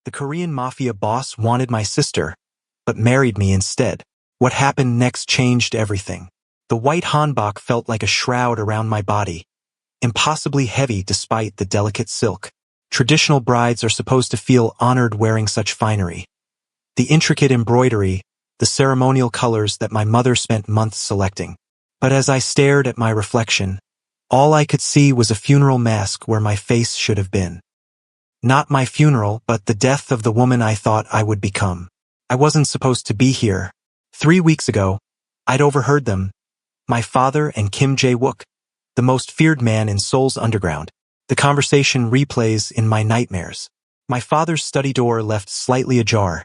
The Korean Mafia boss wanted my sister, but married me instead. What happened next changed everything. The white hanbok felt like a shroud around my body, impossibly heavy despite the delicate silk. Traditional brides are supposed to feel honored wearing such finery. The intricate embroidery, the ceremonial colors that my mother spent months selecting. But as I stared at my reflection, all I could see was a funeral mask where my face should have been. Not my funeral, but the death of the woman I thought I would become. I wasn't supposed to be here. 3 weeks ago, I'd overheard them, my father and Kim Jae-wook, the most feared man in Seoul's underground. The conversation replays in my nightmares. My father's study door left slightly ajar,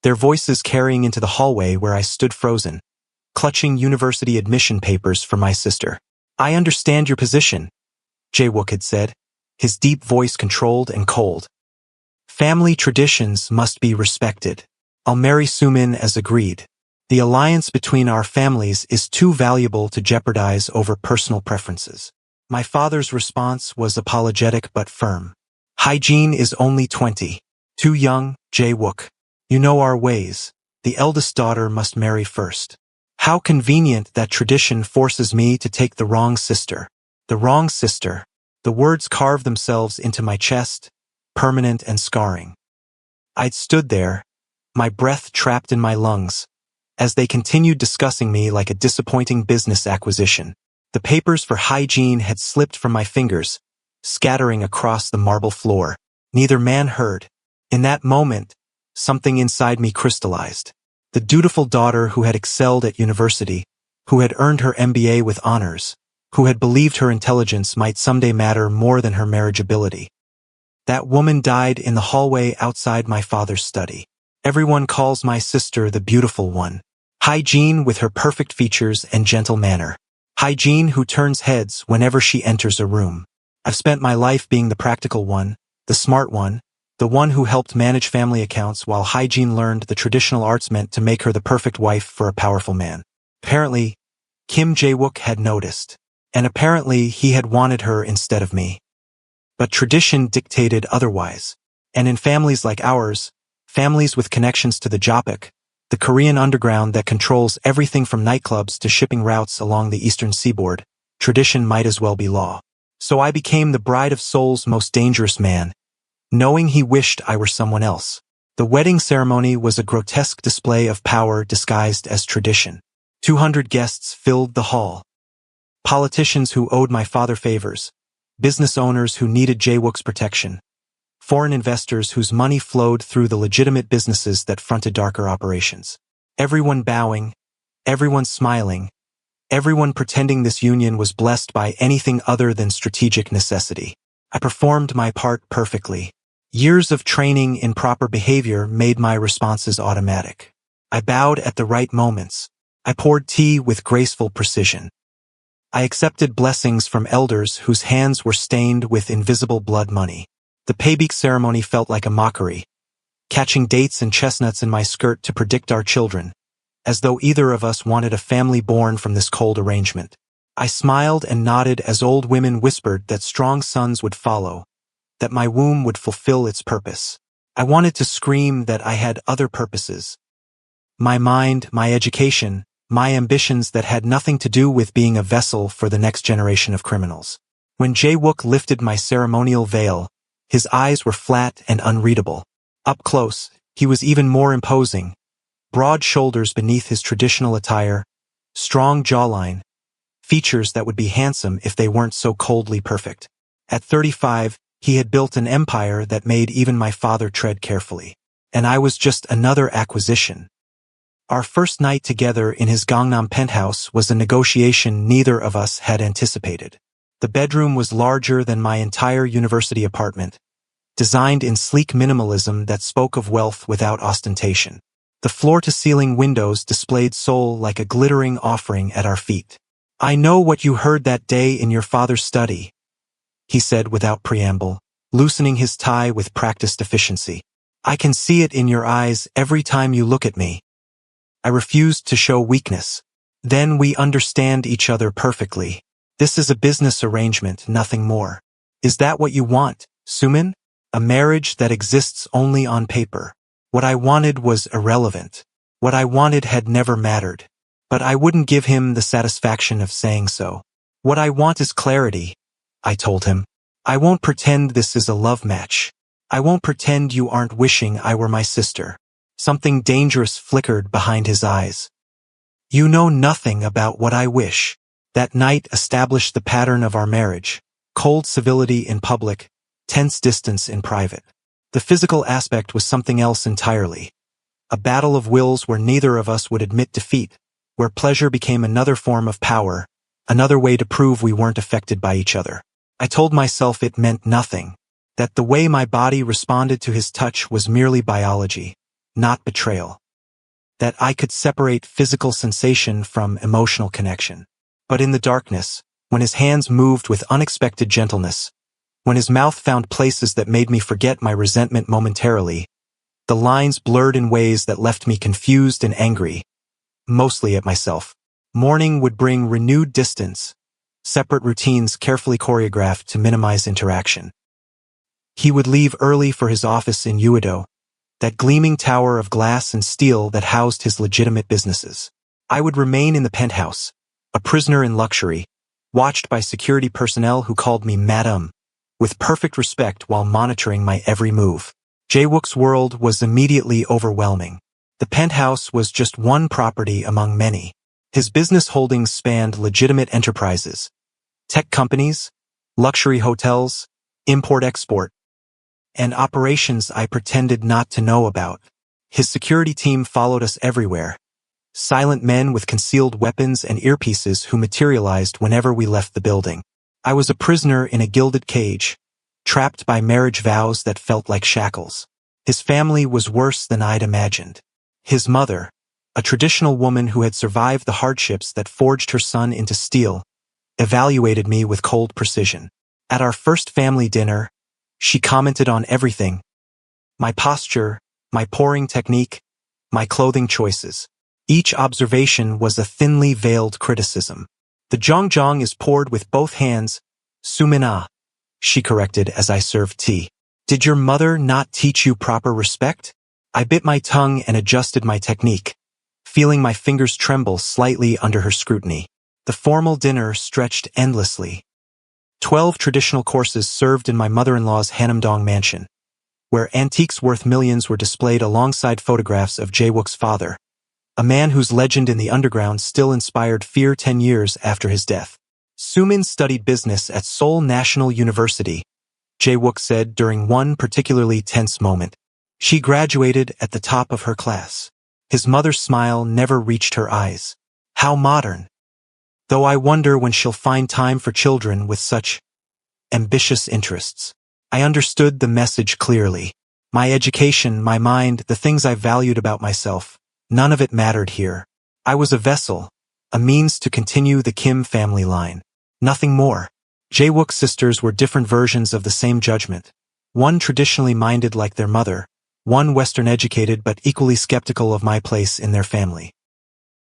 their voices carrying into the hallway where I stood frozen, clutching university admission papers for my sister. "I understand your position," Jae-wook had said, his deep voice controlled and cold. "Family traditions must be respected. I'll marry Sumin as agreed. The alliance between our families is too valuable to jeopardize over personal preferences." My father's response was apologetic but firm. "Hygiene is only 20. Too young, Jae-wook. You know our ways. The eldest daughter must marry first. How convenient that tradition forces me to take the wrong sister. The wrong sister." The words carved themselves into my chest, permanent and scarring. I'd stood there, my breath trapped in my lungs, as they continued discussing me like a disappointing business acquisition. The papers for hygiene had slipped from my fingers, scattering across the marble floor. Neither man heard. In that moment, something inside me crystallized. The dutiful daughter who had excelled at university, who had earned her MBA with honors, who had believed her intelligence might someday matter more than her marriageability. That woman died in the hallway outside my father's study. Everyone calls my sister the beautiful one. Hygiene with her perfect features and gentle manner. Hygiene who turns heads whenever she enters a room. I've spent my life being the practical one, the smart one, the one who helped manage family accounts while Hygiene learned the traditional arts meant to make her the perfect wife for a powerful man. Apparently, Kim Jae-wook had noticed. And apparently he had wanted her instead of me. But tradition dictated otherwise. And in families like ours, families with connections to the Jopik, the Korean underground that controls everything from nightclubs to shipping routes along the eastern seaboard, tradition might as well be law. So I became the bride of Seoul's most dangerous man, knowing he wished I were someone else. The wedding ceremony was a grotesque display of power disguised as tradition. 200 guests filled the hall. Politicians who owed my father favors, business owners who needed Jae-wook's protection, foreign investors whose money flowed through the legitimate businesses that fronted darker operations. Everyone bowing, everyone smiling, everyone pretending this union was blessed by anything other than strategic necessity. I performed my part perfectly. Years of training in proper behavior made my responses automatic. I bowed at the right moments. I poured tea with graceful precision. I accepted blessings from elders whose hands were stained with invisible blood money. The paybeak ceremony felt like a mockery, catching dates and chestnuts in my skirt to predict our children, as though either of us wanted a family born from this cold arrangement. I smiled and nodded as old women whispered that strong sons would follow, that my womb would fulfill its purpose. I wanted to scream that I had other purposes. My mind, my education, my ambitions that had nothing to do with being a vessel for the next generation of criminals. When Jae-wook lifted my ceremonial veil, his eyes were flat and unreadable. Up close, he was even more imposing. Broad shoulders beneath his traditional attire, strong jawline, features that would be handsome if they weren't so coldly perfect. At 35, he had built an empire that made even my father tread carefully. And I was just another acquisition. Our first night together in his Gangnam penthouse was a negotiation neither of us had anticipated. The bedroom was larger than my entire university apartment, designed in sleek minimalism that spoke of wealth without ostentation. The floor-to-ceiling windows displayed Seoul like a glittering offering at our feet. "I know what you heard that day in your father's study," he said without preamble, loosening his tie with practiced efficiency. "I can see it in your eyes every time you look at me." I refused to show weakness. "Then we understand each other perfectly. This is a business arrangement, nothing more. Is that what you want, Sumin?" A marriage that exists only on paper. What I wanted was irrelevant. What I wanted had never mattered. But I wouldn't give him the satisfaction of saying so. What I want is clarity, I told him. I won't pretend this is a love match. I won't pretend you aren't wishing I were my sister. Something dangerous flickered behind his eyes. You know nothing about what I wish. That night established the pattern of our marriage. Cold civility in public, tense distance in private. The physical aspect was something else entirely. A battle of wills where neither of us would admit defeat, where pleasure became another form of power, another way to prove we weren't affected by each other. I told myself it meant nothing, that the way my body responded to his touch was merely biology, not betrayal. That I could separate physical sensation from emotional connection. But in the darkness, when his hands moved with unexpected gentleness, when his mouth found places that made me forget my resentment momentarily, the lines blurred in ways that left me confused and angry, mostly at myself. Morning would bring renewed distance, separate routines carefully choreographed to minimize interaction. He would leave early for his office in Uedo, that gleaming tower of glass and steel that housed his legitimate businesses. I would remain in the penthouse, a prisoner in luxury, watched by security personnel who called me Madam, with perfect respect while monitoring my every move. Jae-wook's world was immediately overwhelming. The penthouse was just one property among many. His business holdings spanned legitimate enterprises, tech companies, luxury hotels, import-export, and operations I pretended not to know about. His security team followed us everywhere, silent men with concealed weapons and earpieces who materialized whenever we left the building. I was a prisoner in a gilded cage, trapped by marriage vows that felt like shackles. His family was worse than I'd imagined. His mother, a traditional woman who had survived the hardships that forged her son into steel, evaluated me with cold precision. At our first family dinner, she commented on everything: my posture, my pouring technique, my clothing choices. Each observation was a thinly veiled criticism. The jeongjang is poured with both hands, sumina, she corrected as I served tea. Did your mother not teach you proper respect? I bit my tongue and adjusted my technique, feeling my fingers tremble slightly under her scrutiny. The formal dinner stretched endlessly. 12 traditional courses served in my mother-in-law's Hanamdong mansion, where antiques worth millions were displayed alongside photographs of Jae-wook's father, a man whose legend in the underground still inspired fear 10 years after his death. Sumin studied business at Seoul National University, Jae-wook said during one particularly tense moment. She graduated at the top of her class. His mother's smile never reached her eyes. How modern. Though I wonder when she'll find time for children with such ambitious interests. I understood the message clearly. My education, my mind, the things I valued about myself, none of it mattered here. I was a vessel, a means to continue the Kim family line. Nothing more. Jae-wook's sisters were different versions of the same judgment. One traditionally minded like their mother, one Western-educated but equally skeptical of my place in their family.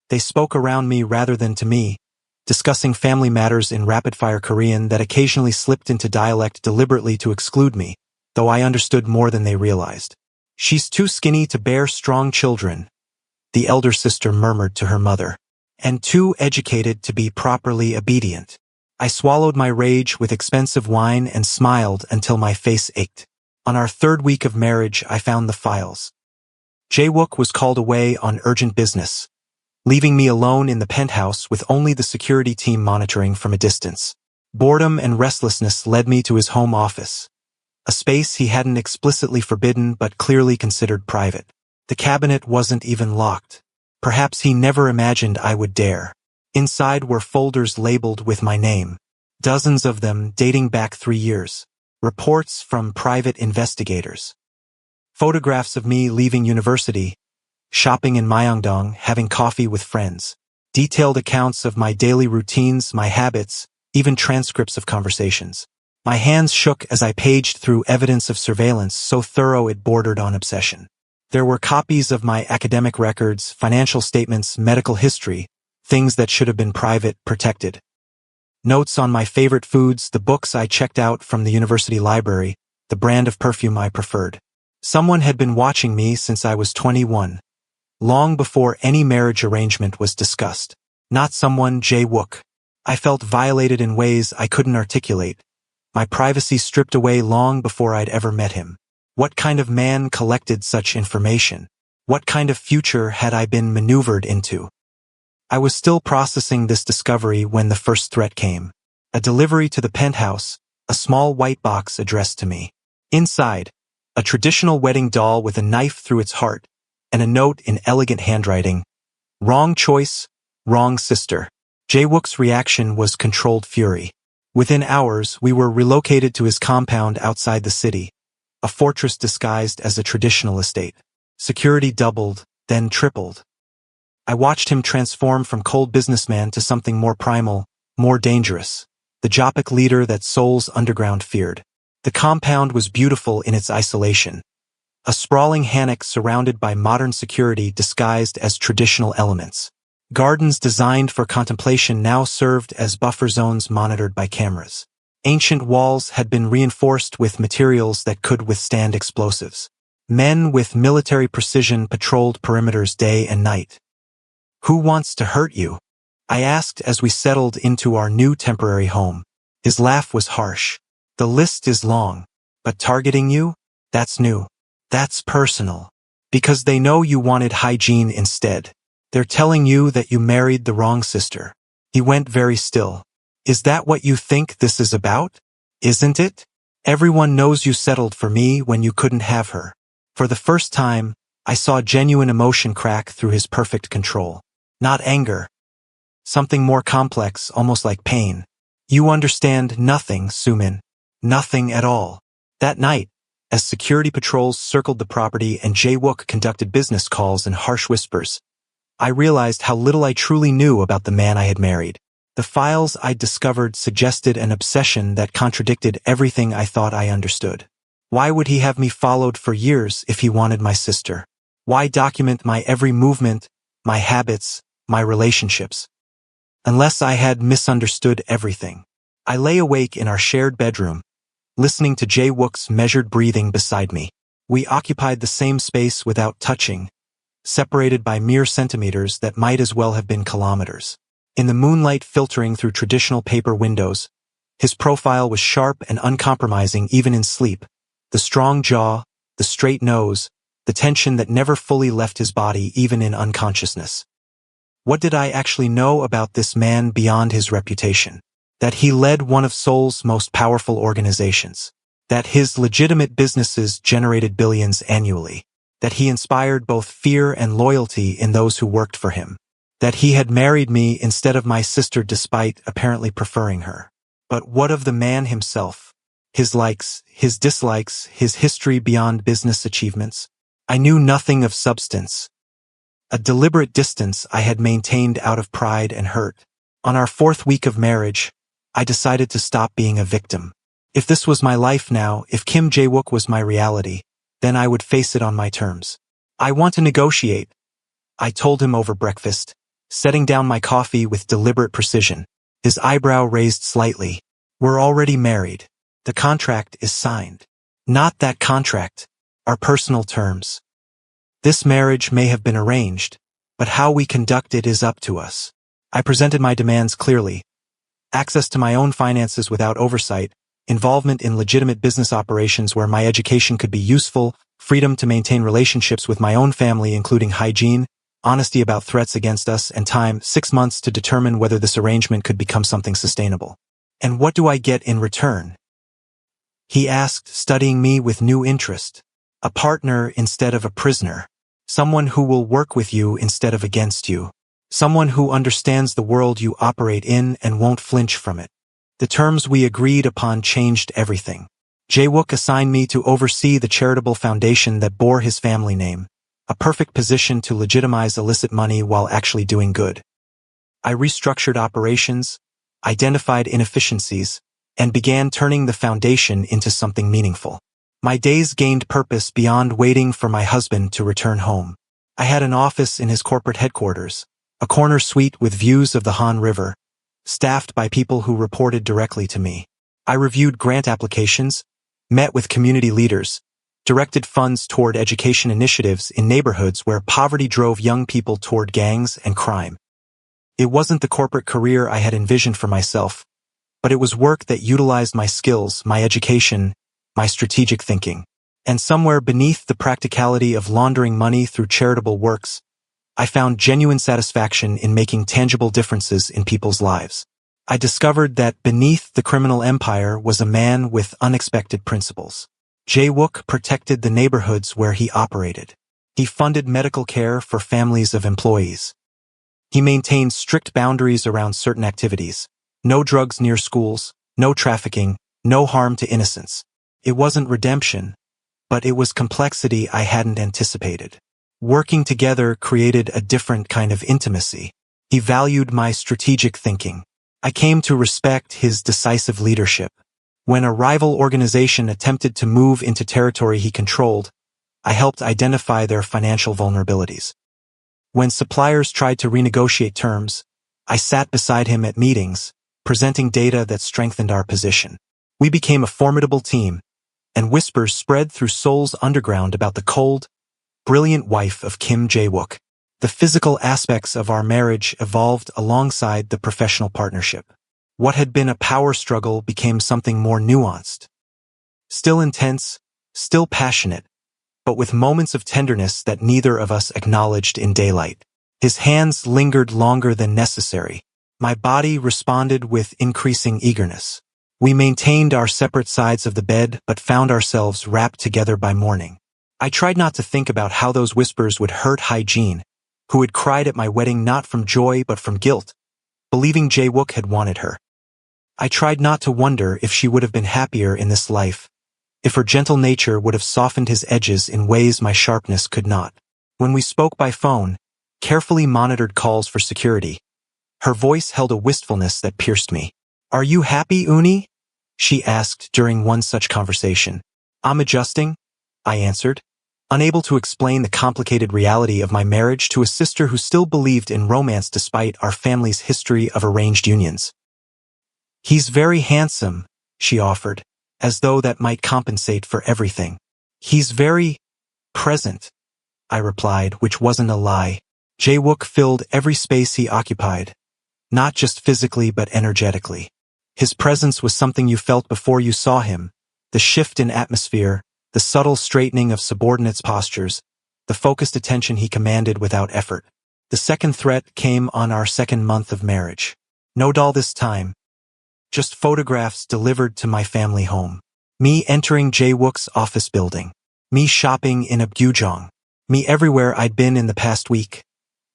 They spoke around me rather than to me, discussing family matters in rapid-fire Korean that occasionally slipped into dialect deliberately to exclude me, though I understood more than they realized. She's too skinny to bear strong children, the elder sister murmured to her mother, and too educated to be properly obedient. I swallowed my rage with expensive wine and smiled until my face ached. On our third week of marriage, I found the files. Jae-wook was called away on urgent business, leaving me alone in the penthouse with only the security team monitoring from a distance. Boredom and restlessness led me to his home office, a space he hadn't explicitly forbidden but clearly considered private. The cabinet wasn't even locked. Perhaps he never imagined I would dare. Inside were folders labeled with my name, dozens of them dating back 3 years. Reports from private investigators. Photographs of me leaving university, shopping in Myeongdong, having coffee with friends. Detailed accounts of my daily routines, my habits, even transcripts of conversations. My hands shook as I paged through evidence of surveillance so thorough it bordered on obsession. There were copies of my academic records, financial statements, medical history, things that should have been private, protected. Notes on my favorite foods, the books I checked out from the university library, the brand of perfume I preferred. Someone had been watching me since I was 21, long before any marriage arrangement was discussed. Not someone, Jae-wook. I felt violated in ways I couldn't articulate, my privacy stripped away long before I'd ever met him. What kind of man collected such information? What kind of future had I been maneuvered into? I was still processing this discovery when the first threat came. A delivery to the penthouse, a small white box addressed to me. Inside, a traditional wedding doll with a knife through its heart, and a note in elegant handwriting. Wrong choice, wrong sister. Jae-wook's reaction was controlled fury. Within hours, we were relocated to his compound outside the city, a fortress disguised as a traditional estate. Security doubled, then tripled. I watched him transform from cold businessman to something more primal, more dangerous, the Jopic leader that Seoul's underground feared. The compound was beautiful in its isolation. A sprawling hanok surrounded by modern security disguised as traditional elements. Gardens designed for contemplation now served as buffer zones monitored by cameras. Ancient walls had been reinforced with materials that could withstand explosives. Men with military precision patrolled perimeters day and night. Who wants to hurt you? I asked as we settled into our new temporary home. His laugh was harsh. The list is long, but targeting you? That's new. That's personal. Because they know you wanted hygiene instead. They're telling you that you married the wrong sister. He went very still. Is that what you think this is about? Isn't it? Everyone knows you settled for me when you couldn't have her. For the first time, I saw genuine emotion crack through his perfect control. Not anger. Something more complex, almost like pain. You understand nothing, Sumin. Nothing at all. That night, as security patrols circled the property and Jae-wook conducted business calls in harsh whispers, I realized how little I truly knew about the man I had married. The files I'd discovered suggested an obsession that contradicted everything I thought I understood. Why would he have me followed for years if he wanted my sister? Why document my every movement, my habits, my relationships? Unless I had misunderstood everything. I lay awake in our shared bedroom, listening to Jae-wook's measured breathing beside me. We occupied the same space without touching, separated by mere centimeters that might as well have been kilometers. In the moonlight filtering through traditional paper windows, his profile was sharp and uncompromising even in sleep. The strong jaw, the straight nose, the tension that never fully left his body even in unconsciousness. What did I actually know about this man beyond his reputation? That he led one of Seoul's most powerful organizations. That his legitimate businesses generated billions annually. That he inspired both fear and loyalty in those who worked for him. That he had married me instead of my sister despite apparently preferring her. But what of the man himself? His likes, his dislikes, his history beyond business achievements? I knew nothing of substance. A deliberate distance I had maintained out of pride and hurt. On our 4th week of marriage, I decided to stop being a victim. If this was my life now, if Kim Jae-wook was my reality, then I would face it on my terms. I want to negotiate, I told him over breakfast, setting down my coffee with deliberate precision. His eyebrow raised slightly. We're already married. The contract is signed. Not that contract. Our personal terms. This marriage may have been arranged, but how we conduct it is up to us. I presented my demands clearly. Access to my own finances without oversight, involvement in legitimate business operations where my education could be useful, freedom to maintain relationships with my own family including hygiene, honesty about threats against us, and time, 6 months to determine whether this arrangement could become something sustainable. And what do I get in return? He asked, studying me with new interest. A partner instead of a prisoner. Someone who will work with you instead of against you. Someone who understands the world you operate in and won't flinch from it. The terms we agreed upon changed everything. Jae-wook assigned me to oversee the charitable foundation that bore his family name, a perfect position to legitimize illicit money while actually doing good. I restructured operations, identified inefficiencies, and began turning the foundation into something meaningful. My days gained purpose beyond waiting for my husband to return home. I had an office in his corporate headquarters, a corner suite with views of the Han River, staffed by people who reported directly to me. I reviewed grant applications, met with community leaders, directed funds toward education initiatives in neighborhoods where poverty drove young people toward gangs and crime. It wasn't the corporate career I had envisioned for myself, but it was work that utilized my skills, my education, my strategic thinking. And somewhere beneath the practicality of laundering money through charitable works, I found genuine satisfaction in making tangible differences in people's lives. I discovered that beneath the criminal empire was a man with unexpected principles. Jae-wook protected the neighborhoods where he operated. He funded medical care for families of employees. He maintained strict boundaries around certain activities. No drugs near schools, no trafficking, no harm to innocents. It wasn't redemption, but it was complexity I hadn't anticipated. Working together created a different kind of intimacy. He valued my strategic thinking. I came to respect his decisive leadership. When a rival organization attempted to move into territory he controlled, I helped identify their financial vulnerabilities. When suppliers tried to renegotiate terms, I sat beside him at meetings, presenting data that strengthened our position. We became a formidable team, and whispers spread through Seoul's underground about the cold, brilliant wife of Kim Jae-wook. The physical aspects of our marriage evolved alongside the professional partnership. What had been a power struggle became something more nuanced. Still intense, still passionate, but with moments of tenderness that neither of us acknowledged in daylight. His hands lingered longer than necessary. My body responded with increasing eagerness. We maintained our separate sides of the bed but found ourselves wrapped together by morning. I tried not to think about how those whispers would hurt Hygiene, who had cried at my wedding not from joy but from guilt, believing Jae-wook had wanted her. I tried not to wonder if she would have been happier in this life, if her gentle nature would have softened his edges in ways my sharpness could not. When we spoke by phone, carefully monitored calls for security, her voice held a wistfulness that pierced me. "Are you happy, Uni?" she asked during one such conversation. "I'm adjusting," I answered, unable to explain the complicated reality of my marriage to a sister who still believed in romance despite our family's history of arranged unions. "He's very handsome," she offered, as though that might compensate for everything. "He's very present," I replied, which wasn't a lie. Jae-wook filled every space he occupied, not just physically but energetically. His presence was something you felt before you saw him, the shift in atmosphere, the subtle straightening of subordinates' postures, the focused attention he commanded without effort. The second threat came on our second month of marriage. No doll this time, just photographs delivered to my family home. Me entering Jae-wook's office building. Me shopping in Apgujeong. Me everywhere I'd been in the past week,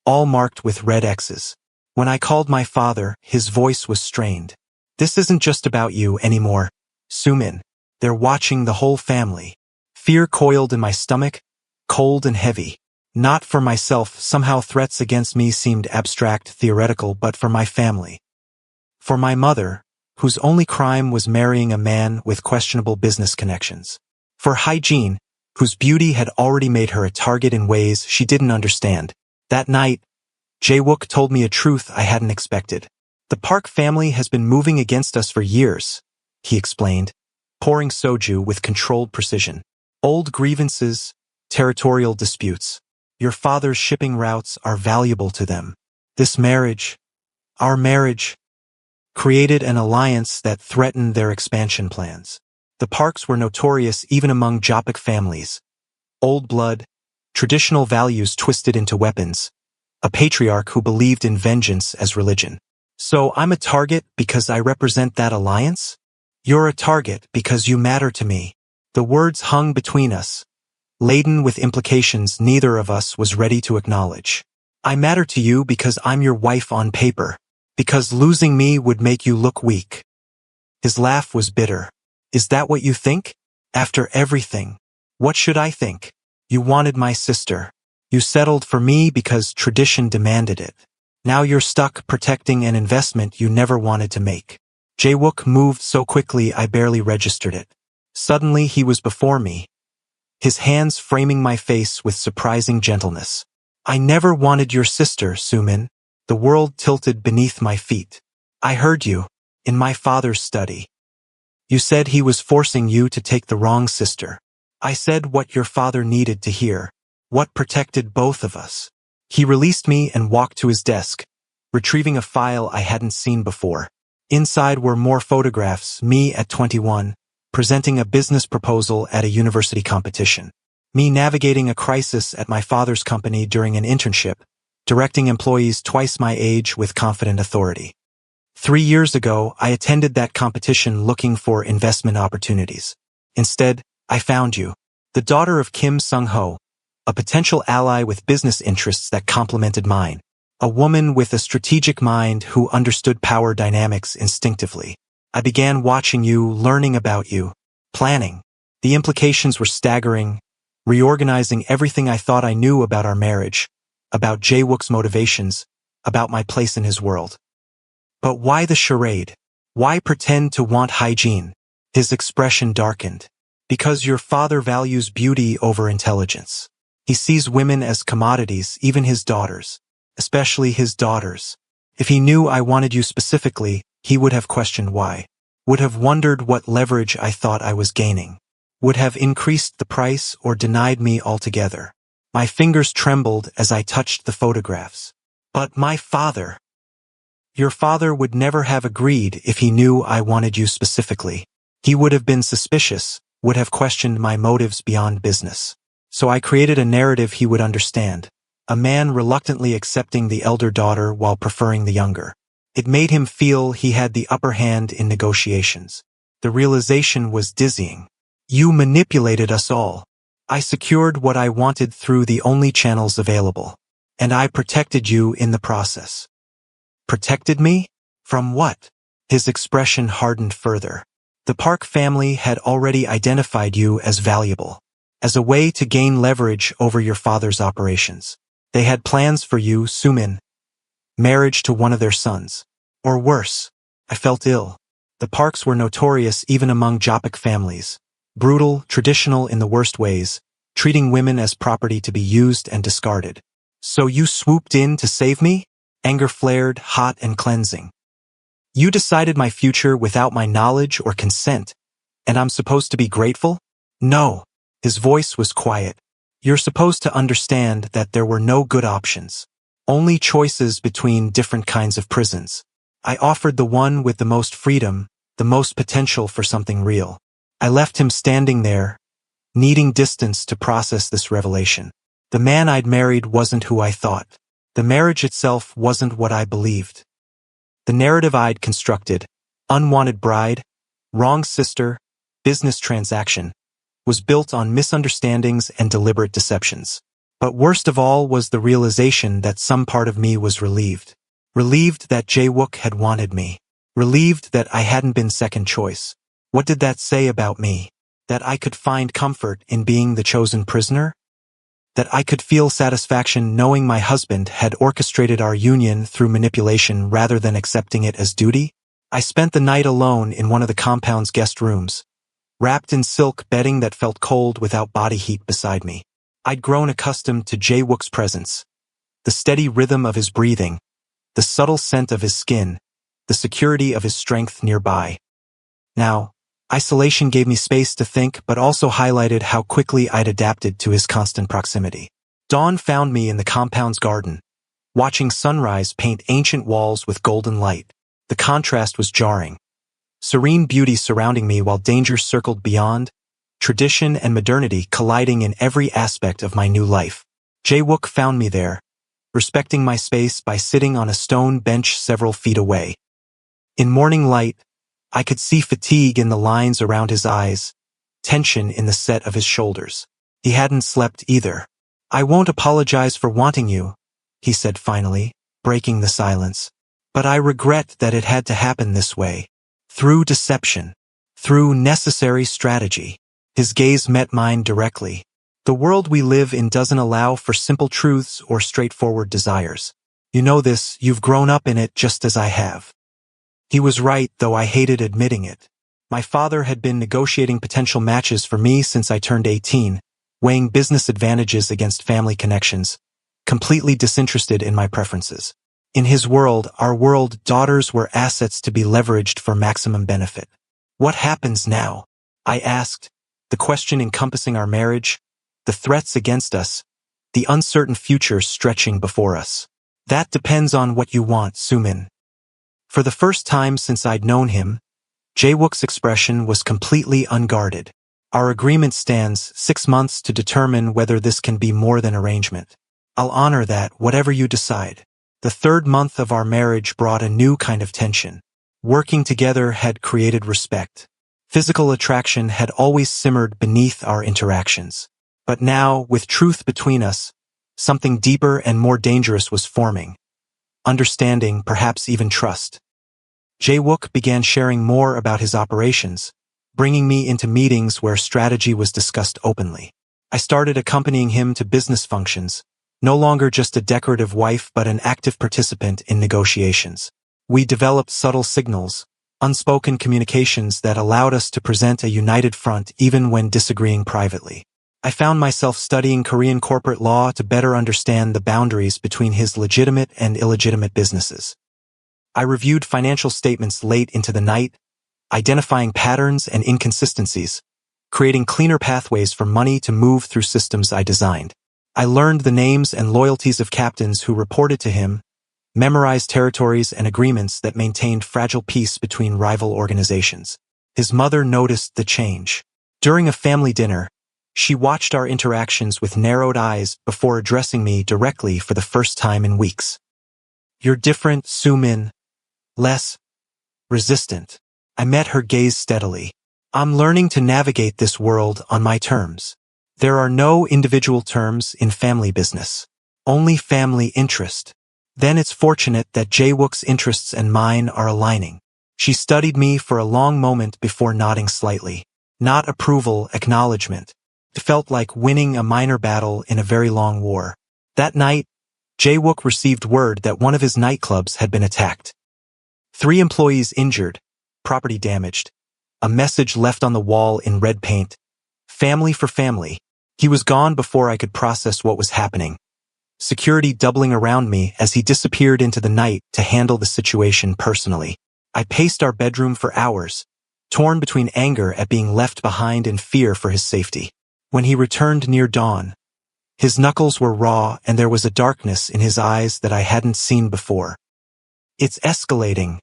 all marked with red X's. When I called my father, his voice was strained. "This isn't just about you anymore, Sumin. They're watching the whole family." Fear coiled in my stomach, cold and heavy. Not for myself, somehow threats against me seemed abstract, theoretical, but for my family. For my mother, whose only crime was marrying a man with questionable business connections. For Hygiene, whose beauty had already made her a target in ways she didn't understand. That night, Jae-wook told me a truth I hadn't expected. "The Park family has been moving against us for years," he explained, pouring soju with controlled precision. "Old grievances, territorial disputes. Your father's shipping routes are valuable to them. This marriage, our marriage, created an alliance that threatened their expansion plans. The Parks were notorious even among Jopik families. Old blood, traditional values twisted into weapons, a patriarch who believed in vengeance as religion. So I'm a target because I represent that alliance? You're a target because you matter to me." The words hung between us, laden with implications neither of us was ready to acknowledge. "I matter to you because I'm your wife on paper, because losing me would make you look weak." His laugh was bitter. "Is that what you think? After everything, what should I think? You wanted my sister. You settled for me because tradition demanded it. Now you're stuck protecting an investment you never wanted to make." Jae-wook moved so quickly I barely registered it. Suddenly he was before me, his hands framing my face with surprising gentleness. "I never wanted your sister, Sumin." The world tilted beneath my feet. "I heard you, in my father's study." You said he was forcing you to take the wrong sister. I said what your father needed to hear. What protected both of us. He released me and walked to his desk, retrieving a file I hadn't seen before. Inside were more photographs, me at 21, presenting a business proposal at a university competition. Me navigating a crisis at my father's company during an internship, directing employees twice my age with confident authority. 3 years ago, I attended that competition looking for investment opportunities. Instead, I found you, the daughter of Kim Sung-ho, a potential ally with business interests that complemented mine. A woman with a strategic mind who understood power dynamics instinctively. I began watching you, learning about you, planning. The implications were staggering, reorganizing everything I thought I knew about our marriage, about Jae-wook's motivations, about my place in his world. But why the charade? Why pretend to want hygiene? His expression darkened. Because your father values beauty over intelligence. He sees women as commodities, even his daughters. Especially his daughters. If he knew I wanted you specifically, he would have questioned why. Would have wondered what leverage I thought I was gaining. Would have increased the price or denied me altogether. My fingers trembled as I touched the photographs. But my father. Your father would never have agreed if he knew I wanted you specifically. He would have been suspicious, would have questioned my motives beyond business. So I created a narrative he would understand. A man reluctantly accepting the elder daughter while preferring the younger. It made him feel he had the upper hand in negotiations. The realization was dizzying. You manipulated us all. I secured what I wanted through the only channels available. And I protected you in the process. Protected me? From what? His expression hardened further. The Park family had already identified you as valuable. As a way to gain leverage over your father's operations. They had plans for you, Sumin. Marriage to one of their sons. Or worse. I felt ill. The Parks were notorious even among Jopic families. Brutal, traditional in the worst ways, treating women as property to be used and discarded. So you swooped in to save me? Anger flared, hot and cleansing. You decided my future without my knowledge or consent, and I'm supposed to be grateful? No. His voice was quiet. You're supposed to understand that there were no good options. Only choices between different kinds of prisons. I offered the one with the most freedom, the most potential for something real. I left him standing there, needing distance to process this revelation. The man I'd married wasn't who I thought. The marriage itself wasn't what I believed. The narrative I'd constructed, unwanted bride, wrong sister, business transaction, was built on misunderstandings and deliberate deceptions. But worst of all was the realization that some part of me was relieved. Relieved that Jae-wook had wanted me. Relieved that I hadn't been second choice. What did that say about me? That I could find comfort in being the chosen prisoner? That I could feel satisfaction knowing my husband had orchestrated our union through manipulation rather than accepting it as duty? I spent the night alone in one of the compound's guest rooms, wrapped in silk bedding that felt cold without body heat beside me. I'd grown accustomed to Jae-wook's presence, the steady rhythm of his breathing, the subtle scent of his skin, the security of his strength nearby. Now, isolation gave me space to think but also highlighted how quickly I'd adapted to his constant proximity. Dawn found me in the compound's garden, watching sunrise paint ancient walls with golden light. The contrast was jarring. Serene beauty surrounding me while danger circled beyond, tradition and modernity colliding in every aspect of my new life. Jae-wook found me there, respecting my space by sitting on a stone bench several feet away. In morning light, I could see fatigue in the lines around his eyes, tension in the set of his shoulders. He hadn't slept either. I won't apologize for wanting you, he said finally, breaking the silence. But I regret that it had to happen this way. Through deception. Through necessary strategy. His gaze met mine directly. The world we live in doesn't allow for simple truths or straightforward desires. You know this, you've grown up in it just as I have. He was right, though I hated admitting it. My father had been negotiating potential matches for me since I turned 18, weighing business advantages against family connections, completely disinterested in my preferences. In his world, our world, daughters were assets to be leveraged for maximum benefit. What happens now? I asked, the question encompassing our marriage, the threats against us, the uncertain future stretching before us. That depends on what you want, Sumin. For the first time since I'd known him, Jae-wook's expression was completely unguarded. Our agreement stands 6 months to determine whether this can be more than arrangement. I'll honor that, whatever you decide. The 3rd month of our marriage brought a new kind of tension. Working together had created respect. Physical attraction had always simmered beneath our interactions. But now, with truth between us, something deeper and more dangerous was forming. Understanding, perhaps even trust. Jae-wook began sharing more about his operations, bringing me into meetings where strategy was discussed openly. I started accompanying him to business functions, no longer just a decorative wife but an active participant in negotiations. We developed subtle signals, unspoken communications that allowed us to present a united front even when disagreeing privately. I found myself studying Korean corporate law to better understand the boundaries between his legitimate and illegitimate businesses. I reviewed financial statements late into the night, identifying patterns and inconsistencies, creating cleaner pathways for money to move through systems I designed. I learned the names and loyalties of captains who reported to him, memorized territories and agreements that maintained fragile peace between rival organizations. His mother noticed the change. During a family dinner, she watched our interactions with narrowed eyes before addressing me directly for the first time in weeks. "You're different, Soo-min. Less resistant." I met her gaze steadily. "I'm learning to navigate this world on my terms. There are no individual terms in family business. Only family interest. Then it's fortunate that Jae-wook's interests and mine are aligning." She studied me for a long moment before nodding slightly. Not approval, acknowledgement. It felt like winning a minor battle in a very long war. That night, Jae-wook received word that one of his nightclubs had been attacked. 3 employees injured, property damaged. A message left on the wall in red paint. Family for family. He was gone before I could process what was happening. Security doubling around me as he disappeared into the night to handle the situation personally. I paced our bedroom for hours, torn between anger at being left behind and fear for his safety. When he returned near dawn, his knuckles were raw and there was a darkness in his eyes that I hadn't seen before. "It's escalating,"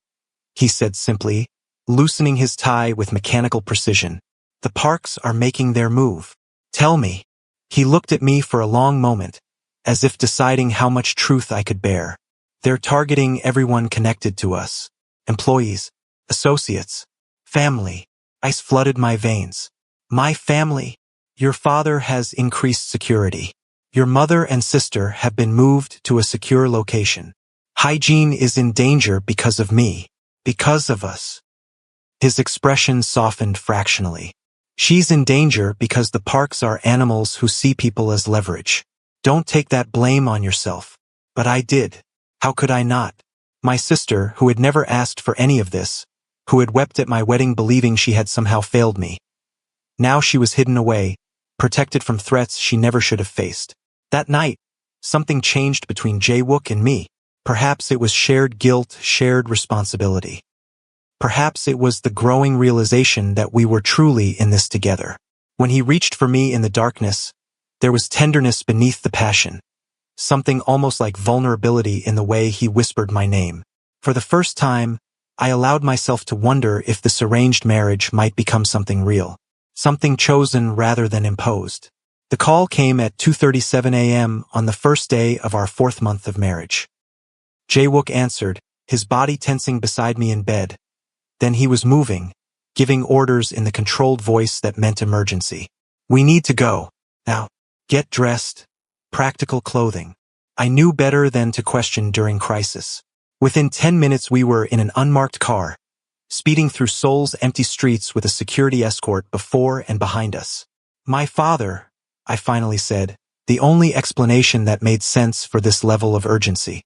he said simply, loosening his tie with mechanical precision. "The Parks are making their move. Tell me." He looked at me for a long moment, as if deciding how much truth I could bear. "They're targeting everyone connected to us. Employees, associates, family." Ice flooded my veins. "My family? Your father has increased security. Your mother and sister have been moved to a secure location. Hygiene is in danger because of me. Because of us." His expression softened fractionally. "She's in danger because the Parks are animals who see people as leverage. Don't take that blame on yourself." But I did. How could I not? My sister, who had never asked for any of this, who had wept at my wedding believing she had somehow failed me. Now she was hidden away, protected from threats she never should have faced. That night, something changed between Jae-wook and me. Perhaps it was shared guilt, shared responsibility. Perhaps it was the growing realization that we were truly in this together. When he reached for me in the darkness, there was tenderness beneath the passion. Something almost like vulnerability in the way he whispered my name. For the first time, I allowed myself to wonder if this arranged marriage might become something real. Something chosen rather than imposed. The call came at 2:37 a.m. on the first day of our 4th month of marriage. Jae-wook answered, his body tensing beside me in bed. Then he was moving, giving orders in the controlled voice that meant emergency. "We need to go. Now, get dressed." Practical clothing. I knew better than to question during crisis. Within 10 minutes we were in an unmarked car, speeding through Seoul's empty streets with a security escort before and behind us. "My father," I finally said, the only explanation that made sense for this level of urgency.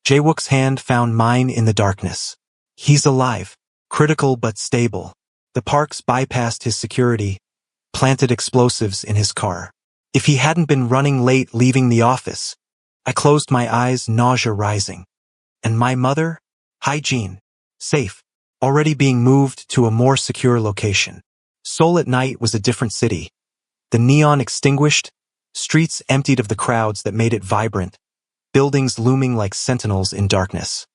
Jae-wook's hand found mine in the darkness. "He's alive. Critical but stable." The Parks bypassed his security, planted explosives in his car. If he hadn't been running late leaving the office, I closed my eyes, nausea rising. And my mother? Hygiene. Safe. already being moved to a more secure location. Seoul at night was a different city. The neon extinguished, streets emptied of the crowds that made it vibrant, buildings looming like sentinels in darkness.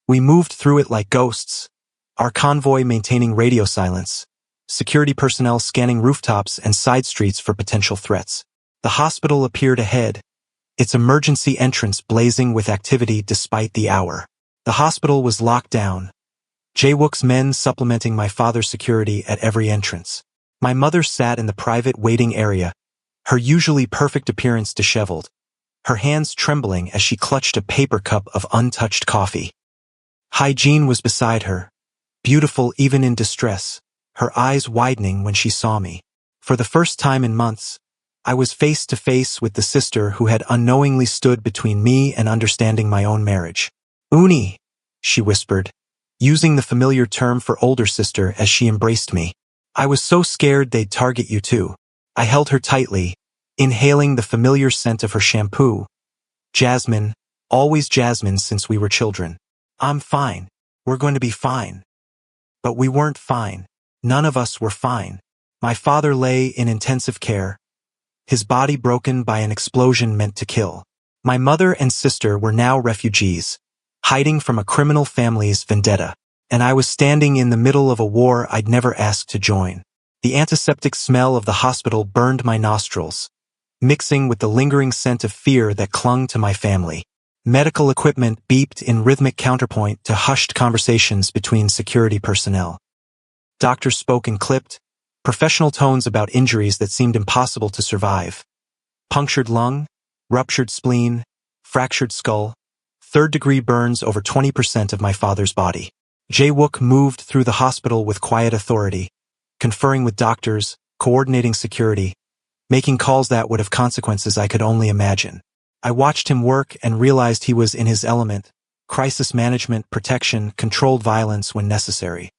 We moved through it like ghosts, our convoy maintaining radio silence, security personnel scanning rooftops and side streets for potential threats. The hospital appeared ahead, its emergency entrance blazing with activity despite the hour. The hospital was locked down, Jae-wook's men supplementing my father's security at every entrance. My mother sat in the private waiting area, her usually perfect appearance disheveled, her hands trembling as she clutched a paper cup of untouched coffee. Hygiene was beside her, beautiful even in distress, her eyes widening when she saw me. For the first time in months, I was face to face with the sister who had unknowingly stood between me and understanding my own marriage. "Uni," she whispered, using the familiar term for older sister as she embraced me. I was so scared they'd target you too. I held her tightly, inhaling the familiar scent of her shampoo. Jasmine, always jasmine since we were children. "I'm fine. We're going to be fine." But we weren't fine. None of us were fine. My father lay in intensive care, his body broken by an explosion meant to kill. My mother and sister were now refugees, hiding from a criminal family's vendetta, and I was standing in the middle of a war I'd never asked to join. The antiseptic smell of the hospital burned my nostrils, mixing with the lingering scent of fear that clung to my family. Medical equipment beeped in rhythmic counterpoint to hushed conversations between security personnel. Doctors spoke in clipped, professional tones about injuries that seemed impossible to survive. Punctured lung, ruptured spleen, fractured skull, third-degree burns over 20% of my father's body. Jae-wook moved through the hospital with quiet authority, conferring with doctors, coordinating security, making calls that would have consequences I could only imagine. I watched him work and realized he was in his element: crisis management, protection, controlled violence when necessary.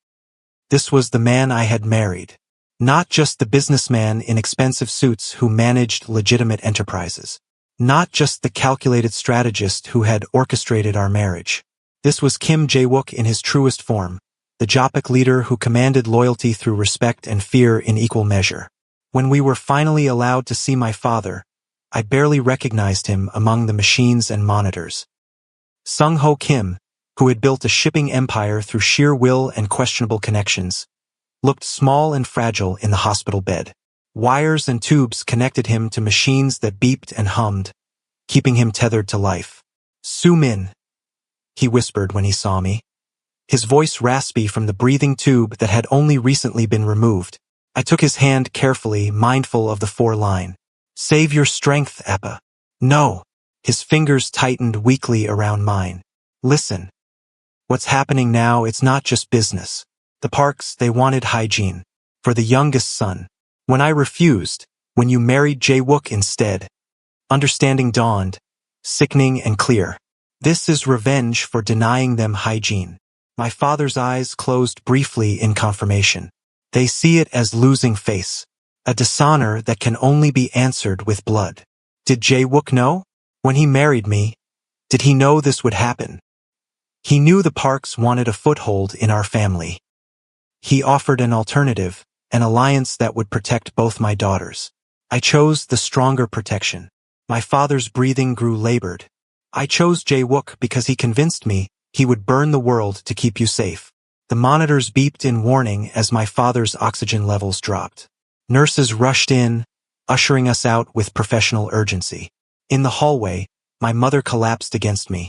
This was the man I had married, not just the businessman in expensive suits who managed legitimate enterprises. Not just the calculated strategist who had orchestrated our marriage. This was Kim Jae-wook in his truest form, the Jopik leader who commanded loyalty through respect and fear in equal measure. When we were finally allowed to see my father, I barely recognized him among the machines and monitors. Sung-ho Kim, who had built a shipping empire through sheer will and questionable connections, looked small and fragile in the hospital bed. Wires and tubes connected him to machines that beeped and hummed, keeping him tethered to life. "Soo-min," he whispered when he saw me, his voice raspy from the breathing tube that had only recently been removed. I took his hand carefully, mindful of the four-line. "Save your strength, Appa." "No." His fingers tightened weakly around mine. "Listen. What's happening now, it's not just business. The Parks, they wanted hygiene. For the youngest son. When I refused, when you married Jae-wook instead, understanding dawned, sickening and clear. This is revenge for denying them hygiene." My father's eyes closed briefly in confirmation. They see it as losing face, a dishonor that can only be answered with blood. Did Jae-wook know? When he married me, did he know this would happen? He knew the Parks wanted a foothold in our family. He offered an alternative, an alliance that would protect both my daughters. I chose the stronger protection. My father's breathing grew labored. I chose Jae-wook because he convinced me he would burn the world to keep you safe. The monitors beeped in warning as my father's oxygen levels dropped. Nurses rushed in, ushering us out with professional urgency. In the hallway, my mother collapsed against me,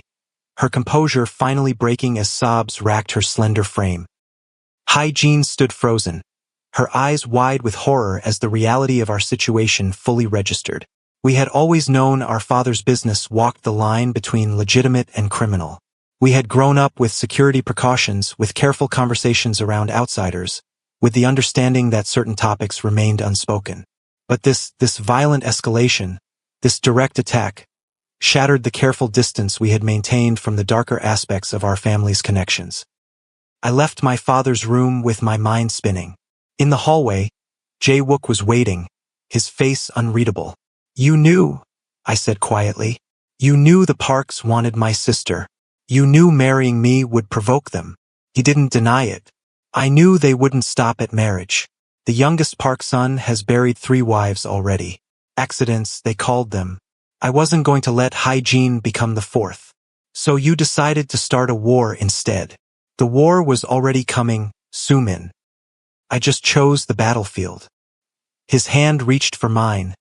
her composure finally breaking as sobs racked her slender frame. Hygiene stood frozen, her eyes wide with horror as the reality of our situation fully registered. We had always known our father's business walked the line between legitimate and criminal. We had grown up with security precautions, with careful conversations around outsiders, with the understanding that certain topics remained unspoken. But this violent escalation, this direct attack, shattered the careful distance we had maintained from the darker aspects of our family's connections. I left my father's room with my mind spinning. In the hallway, Jae-wook was waiting, his face unreadable. "You knew," I said quietly. "You knew the Parks wanted my sister. You knew marrying me would provoke them. He didn't deny it. I knew they wouldn't stop at marriage. The youngest Park son has buried 3 wives already. Accidents, they called them. I wasn't going to let hygiene become the 4th. So you decided to start a war instead. The war was already coming, Sumin. I just chose the battlefield. His hand reached for mine,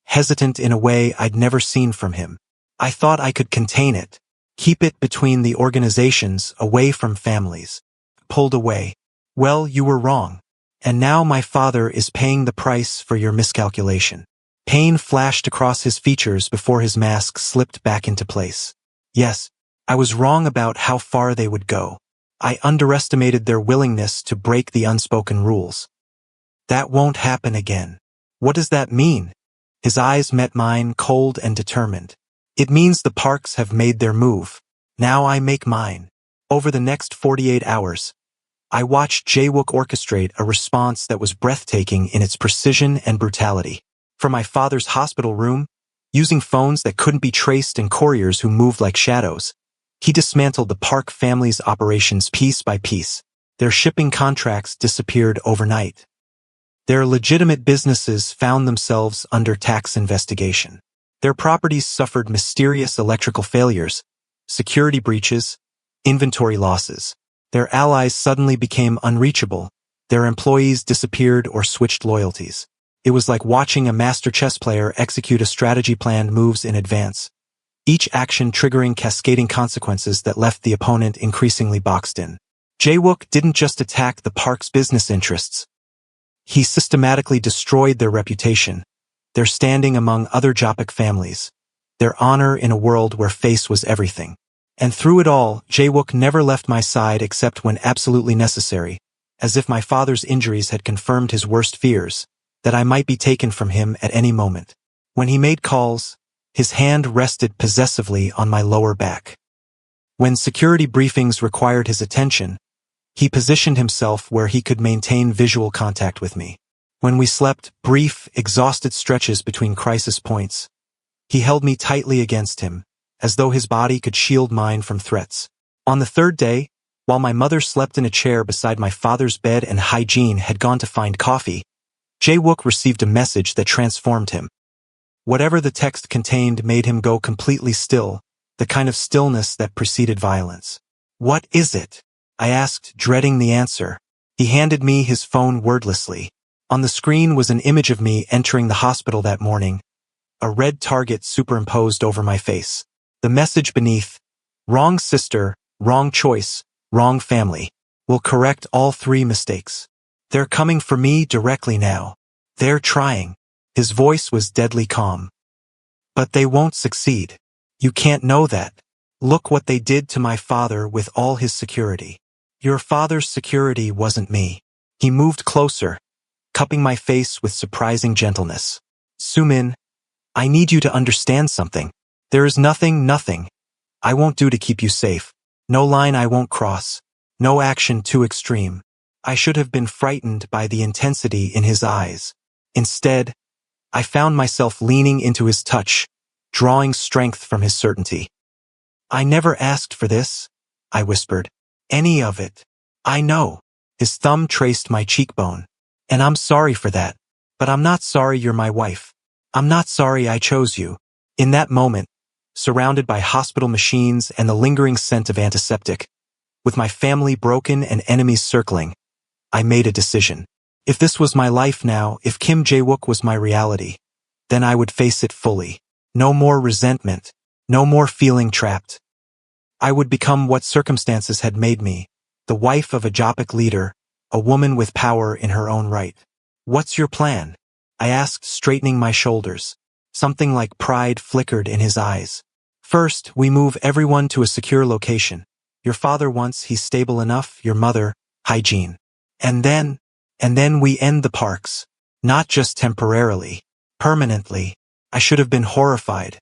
hesitant in a way I'd never seen from him. I thought I could contain it, keep it between the organizations, away from families. Pulled away. Well, you were wrong. And now my father is paying the price for your miscalculation. Pain flashed across his features before his mask slipped back into place. Yes, I was wrong about how far they would go. I underestimated their willingness to break the unspoken rules. That won't happen again. What does that mean? His eyes met mine, cold and determined. It means the Parks have made their move. Now I make mine. Over the next 48 hours, I watched Jae-wook orchestrate a response that was breathtaking in its precision and brutality. From my father's hospital room, using phones that couldn't be traced and couriers who moved like shadows, he dismantled the Park family's operations piece by piece. Their shipping contracts disappeared overnight. Their legitimate businesses found themselves under tax investigation. Their properties suffered mysterious electrical failures, security breaches, inventory losses. Their allies suddenly became unreachable. Their employees disappeared or switched loyalties. It was like watching a master chess player execute a strategy-planned moves in advance, each action triggering cascading consequences that left the opponent increasingly boxed in. Jae-wook didn't just attack the Park's business interests. He systematically destroyed their reputation, their standing among other Jopik families, their honor in a world where face was everything. And through it all, Jae-wook never left my side except when absolutely necessary, as if my father's injuries had confirmed his worst fears, that I might be taken from him at any moment. When he made calls, his hand rested possessively on my lower back. When security briefings required his attention, he positioned himself where he could maintain visual contact with me. When we slept brief, exhausted stretches between crisis points, he held me tightly against him, as though his body could shield mine from threats. On the 3rd day, while my mother slept in a chair beside my father's bed and hygiene had gone to find coffee, Jae-wook received a message that transformed him. Whatever the text contained made him go completely still, the kind of stillness that preceded violence. What is it? I asked, dreading the answer. He handed me his phone wordlessly. On the screen was an image of me entering the hospital that morning, a red target superimposed over my face. The message beneath, wrong sister, wrong choice, wrong family, will correct all 3 mistakes. They're coming for me directly now. They're trying. His voice was deadly calm. But they won't succeed. You can't know that. Look what they did to my father with all his security. Your father's security wasn't me. He moved closer, cupping my face with surprising gentleness. Sumin, I need you to understand something. There is nothing I won't do to keep you safe. No line I won't cross. No action too extreme. I should have been frightened by the intensity in his eyes. Instead, I found myself leaning into his touch, drawing strength from his certainty. I never asked for this, I whispered. Any of it. I know. His thumb traced my cheekbone. And I'm sorry for that. But I'm not sorry you're my wife. I'm not sorry I chose you. In that moment, surrounded by hospital machines and the lingering scent of antiseptic, with my family broken and enemies circling, I made a decision. If this was my life now, if Kim Jae-wook was my reality, then I would face it fully. No more resentment. No more feeling trapped. I would become what circumstances had made me, the wife of a Jopik leader, a woman with power in her own right. What's your plan? I asked, straightening my shoulders. Something like pride flickered in his eyes. First, we move everyone to a secure location. Your father once he's stable enough, your mother, hygiene. And then we end the Parks. Not just temporarily. Permanently. I should have been horrified.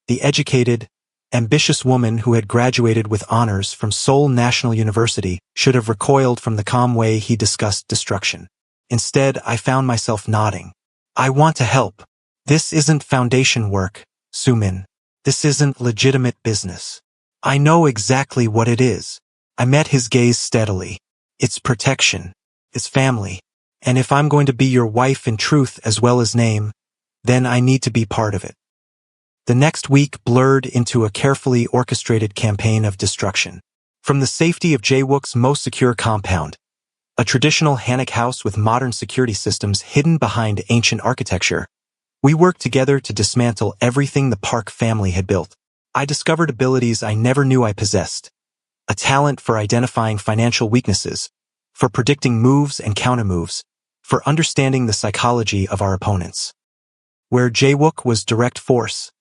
The educated, ambitious woman who had graduated with honors from Seoul National University should have recoiled from the calm way he discussed destruction. Instead, I found myself nodding. I want to help. This isn't foundation work, Sumin. This isn't legitimate business. I know exactly what it is. I met his gaze steadily. It's protection. It's family. And if I'm going to be your wife in truth as well as name, then I need to be part of it. The next week blurred into a carefully orchestrated campaign of destruction. From the safety of Jae-wook's most secure compound, a traditional Hanok house with modern security systems hidden behind ancient architecture, we worked together to dismantle everything the Park family had built. I discovered abilities I never knew I possessed. A talent for identifying financial weaknesses, for predicting moves and countermoves, for understanding the psychology of our opponents. Where Jae-wook was direct force,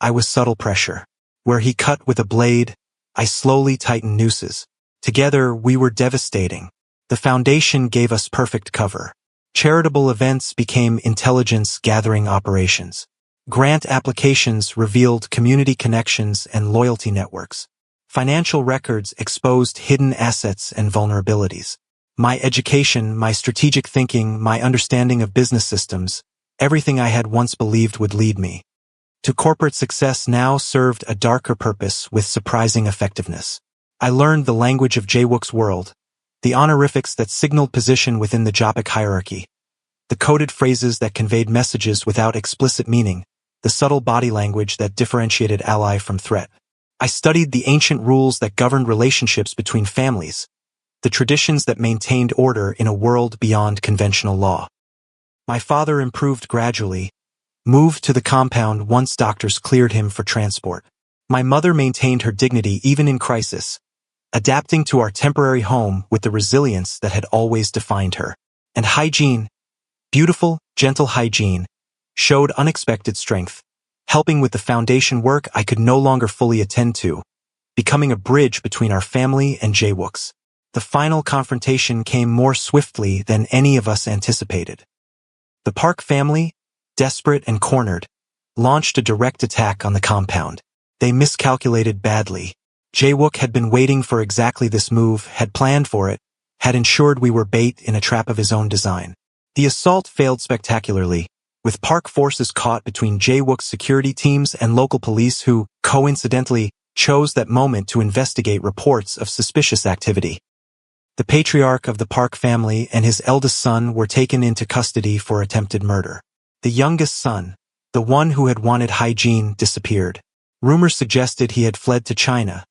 I was subtle pressure. Where he cut with a blade, I slowly tightened nooses. Together, we were devastating. The foundation gave us perfect cover. Charitable events became intelligence-gathering operations. Grant applications revealed community connections and loyalty networks. Financial records exposed hidden assets and vulnerabilities. My education, my strategic thinking, my understanding of business systems, everything I had once believed would lead me to corporate success now served a darker purpose with surprising effectiveness. I learned the language of Jae-wook's world, the honorifics that signaled position within the Jopic hierarchy, the coded phrases that conveyed messages without explicit meaning, the subtle body language that differentiated ally from threat. I studied the ancient rules that governed relationships between families, the traditions that maintained order in a world beyond conventional law. My father improved gradually, moved to the compound once doctors cleared him for transport. My mother maintained her dignity even in crisis, adapting to our temporary home with the resilience that had always defined her. And hygiene, beautiful, gentle hygiene, showed unexpected strength, helping with the foundation work I could no longer fully attend to, becoming a bridge between our family and Jae-wook's. The final confrontation came more swiftly than any of us anticipated. The Park family, desperate and cornered, launched a direct attack on the compound. They miscalculated badly. Jae-wook had been waiting for exactly this move, had planned for it, had ensured we were bait in a trap of his own design. The assault failed spectacularly, with Park forces caught between Jae-wook's security teams and local police who, coincidentally, chose that moment to investigate reports of suspicious activity. The patriarch of the Park family and his eldest son were taken into custody for attempted murder. The youngest son, the one who had wanted hygiene, disappeared. Rumors suggested he had fled to China,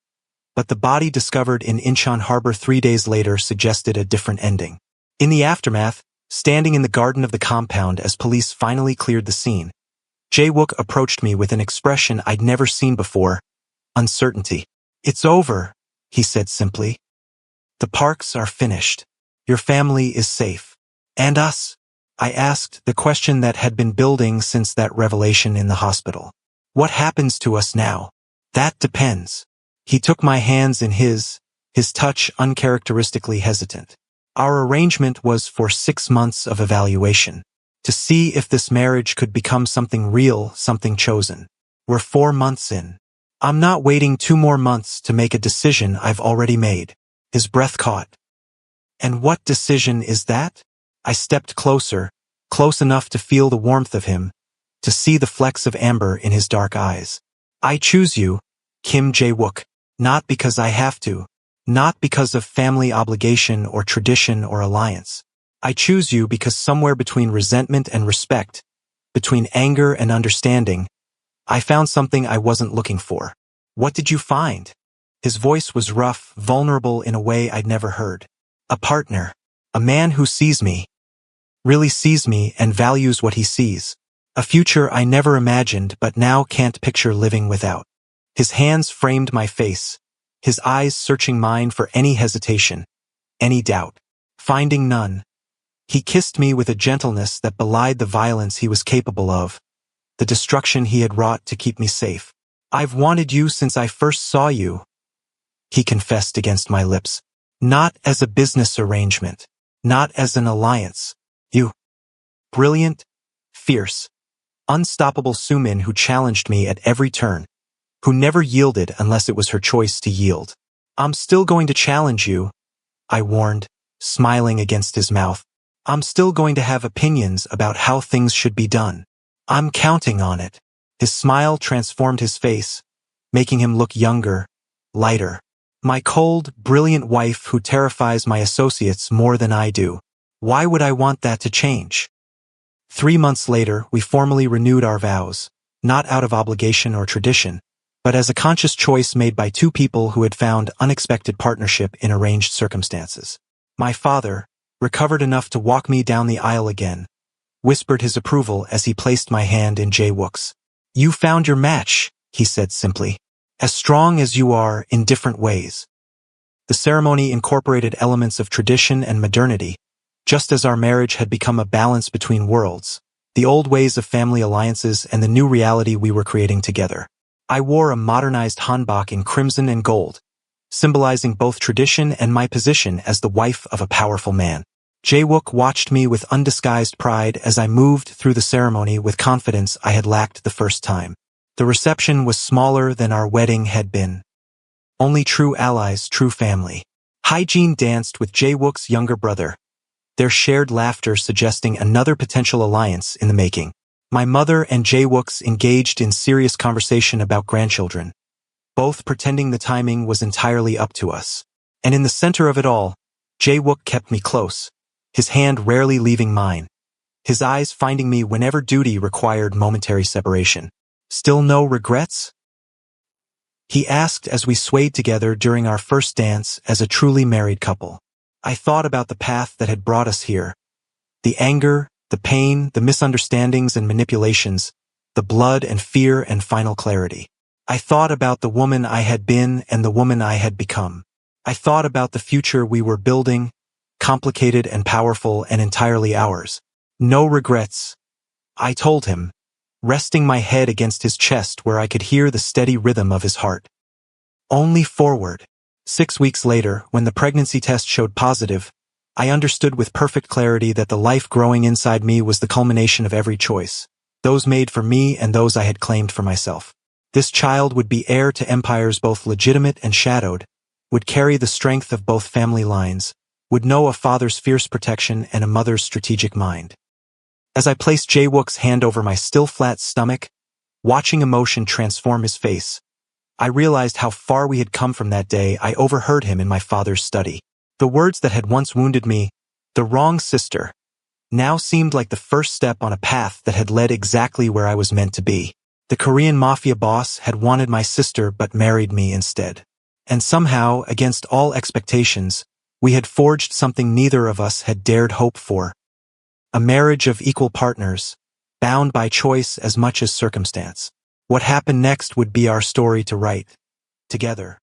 but the body discovered in Incheon Harbor 3 days later suggested a different ending. In the aftermath, standing in the garden of the compound as police finally cleared the scene, Jae-wook approached me with an expression I'd never seen before: uncertainty. "It's over," he said simply. "The Parks are finished. Your family is safe. And us?" I asked, the question that had been building since that revelation in the hospital. "What happens to us now?" "That depends." He took my hands in his touch uncharacteristically hesitant. Our arrangement was for 6 months of evaluation, to see if this marriage could become something real, something chosen. We're 4 months in. I'm not waiting 2 more months to make a decision I've already made. His breath caught. "And what decision is that?" I stepped closer, close enough to feel the warmth of him, to see the flecks of amber in his dark eyes. "I choose you, Kim Jae-wook, not because I have to, not because of family obligation or tradition or alliance. I choose you because somewhere between resentment and respect, between anger and understanding, I found something I wasn't looking for." "What did you find?" His voice was rough, vulnerable in a way I'd never heard. "A partner. A man who sees me, really sees me and values what he sees. A future I never imagined but now can't picture living without." His hands framed my face, his eyes searching mine for any hesitation, any doubt. Finding none, he kissed me with a gentleness that belied the violence he was capable of, the destruction he had wrought to keep me safe. "I've wanted you since I first saw you," he confessed against my lips. "Not as a business arrangement, not as an alliance. You. Brilliant, fierce, unstoppable Sumin who challenged me at every turn, who never yielded unless it was her choice to yield." "I'm still going to challenge you," I warned, smiling against his mouth. "I'm still going to have opinions about how things should be done. I'm counting on it." His smile transformed his face, making him look younger, lighter. My cold, brilliant wife who terrifies my associates more than I do. Why would I want that to change? 3 months later, we formally renewed our vows, not out of obligation or tradition, but as a conscious choice made by two people who had found unexpected partnership in arranged circumstances. My father, recovered enough to walk me down the aisle again, whispered his approval as he placed my hand in Jae-wook's. "You found your match," he said simply. "As strong as you are in different ways." The ceremony incorporated elements of tradition and modernity, just as our marriage had become a balance between worlds, the old ways of family alliances and the new reality we were creating together. I wore a modernized hanbok in crimson and gold, symbolizing both tradition and my position as the wife of a powerful man. Jae-wook watched me with undisguised pride as I moved through the ceremony with confidence I had lacked the first time. The reception was smaller than our wedding had been. Only true allies, true family. Hyejin danced with Jae-wook's younger brother, their shared laughter suggesting another potential alliance in the making. My mother and Jae-wook's engaged in serious conversation about grandchildren, both pretending the timing was entirely up to us. And in the center of it all, Jae-wook kept me close, his hand rarely leaving mine, his eyes finding me whenever duty required momentary separation. "Still no regrets?" he asked as we swayed together during our first dance as a truly married couple. I thought about the path that had brought us here. The anger, the pain, the misunderstandings and manipulations, the blood and fear and final clarity. I thought about the woman I had been and the woman I had become. I thought about the future we were building, complicated and powerful and entirely ours. "No regrets," I told him, resting my head against his chest where I could hear the steady rhythm of his heart. "Only forward." 6 weeks later, when the pregnancy test showed positive, I understood with perfect clarity that the life growing inside me was the culmination of every choice, those made for me and those I had claimed for myself. This child would be heir to empires both legitimate and shadowed, would carry the strength of both family lines, would know a father's fierce protection and a mother's strategic mind. As I placed Jae-wook's hand over my still flat stomach, watching emotion transform his face, I realized how far we had come from that day I overheard him in my father's study. The words that had once wounded me, "the wrong sister," now seemed like the first step on a path that had led exactly where I was meant to be. The Korean Mafia boss had wanted my sister but married me instead. And somehow, against all expectations, we had forged something neither of us had dared hope for. A marriage of equal partners, bound by choice as much as circumstance. What happened next would be our story to write, together.